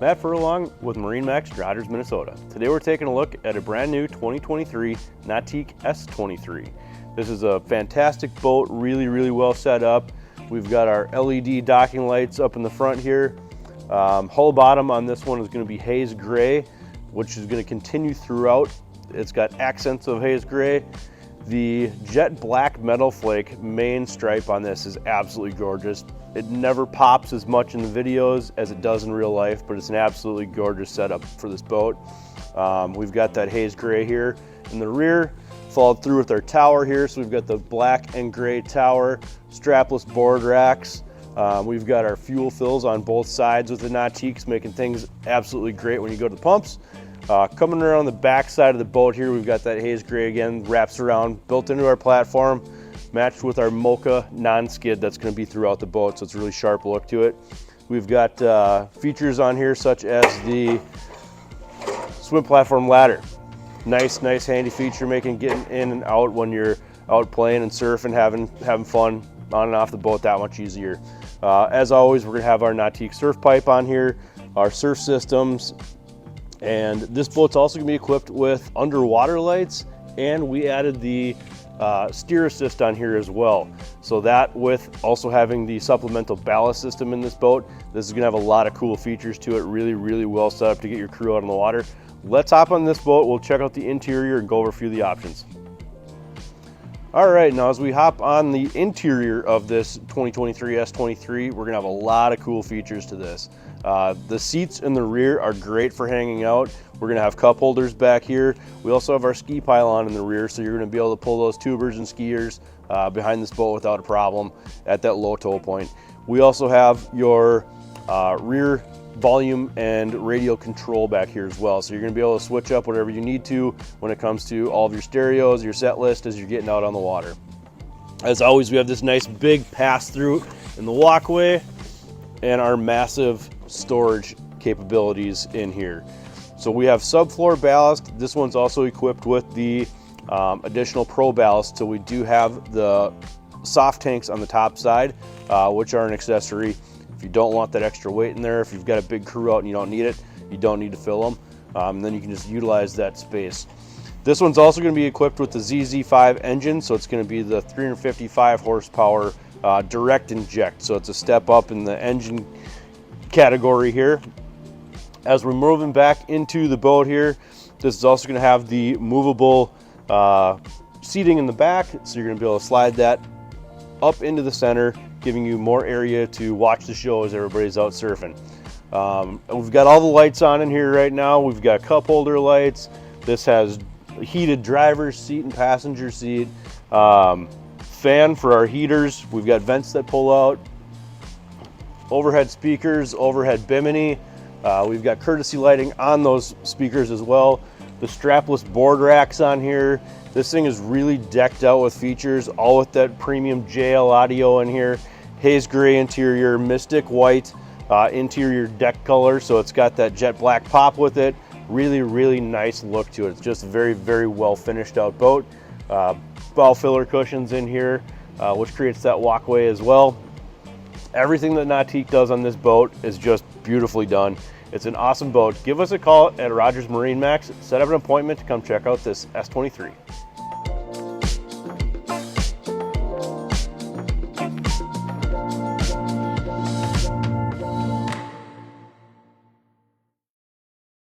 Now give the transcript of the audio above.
Matt Furlong with MarineMax, Rogers, Minnesota. Today we're taking a look at a brand new 2023 Nautique S23. This is a fantastic boat, really well set up. We've got our LED docking lights up in the front here. Hull bottom on this one is going to be haze gray, which is going to continue throughout. It's got accents of haze gray. The jet black metal flake main stripe on this is absolutely gorgeous. It never pops as much in the videos as it does in real life, but it's an absolutely gorgeous setup for this boat. We've got that haze gray here in the rear, followed through with our tower here. So we've got the black and gray tower, strapless board racks. We've got our fuel fills on both sides with the Nautiques, making things absolutely great when you go to the pumps. Coming around the back side of the boat here, we've got that haze gray again, wraps around, built into our platform, matched with our mocha non-skid that's going to be throughout the boat, so it's a really sharp look to it. We've got features on here such as the swim platform ladder. Nice handy feature, making getting in and out when you're out playing and surfing, having fun on and off the boat that much easier. As always, we're going to have our Nautique surf pipe on here, our surf systems, and this boat's also going to be equipped with underwater lights, and we added the steer assist on here as well. So that, with also having the supplemental ballast system in this boat, this is going to have a lot of cool features to it. Really well set up to get your crew out on the water. Let's hop on this boat. We'll check out the interior and go over a few of the options. All right, now as we hop on the interior of this 2023 S23, we're gonna have a lot of cool features to this. The seats in the rear are great for hanging out. We're gonna have cup holders back here. We also have our ski pylon in the rear, so you're gonna be able to pull those tubers and skiers behind this boat without a problem at that low tow point. We also have your rear volume and radio control back here as well, so you're going to be able to switch up whatever you need to when it comes to all of your stereos, your set list as you're getting out on the water. As always, we have this nice big pass through in the walkway and our massive storage capabilities in here. So we have subfloor ballast. This one's also equipped with the additional pro ballast, so we do have the soft tanks on the top side, which are an accessory. If you don't want that extra weight in there, if you've got a big crew out and you don't need it, you don't need to fill them. Then you can just utilize that space. This one's also going to be equipped with the ZZ5 engine, so it's going to be the 355 horsepower direct inject. So it's a step up in the engine category here. As we're moving back into the boat here, this is also going to have the movable seating in the back, so you're going to be able to slide that up into the center, giving you more area to watch the show as everybody's out surfing. We've got all the lights on in here right now. We've got cup holder lights. This has heated driver's seat and passenger seat. Fan for our heaters. We've got vents that pull out. Overhead speakers, overhead bimini. We've got courtesy lighting on those speakers as well. The strapless board racks on here. This thing is really decked out with features, all with that premium JL audio in here. Haze gray interior, mystic white interior deck color, so it's got that jet black pop with it. Really nice look to it. It's just a very well finished out boat. Bow filler cushions in here, which creates that walkway as well. Everything that Nautique does on this boat is just beautifully done. It's an awesome boat. Give us a call at Rogers MarineMax. Set up an appointment to come check out this S23.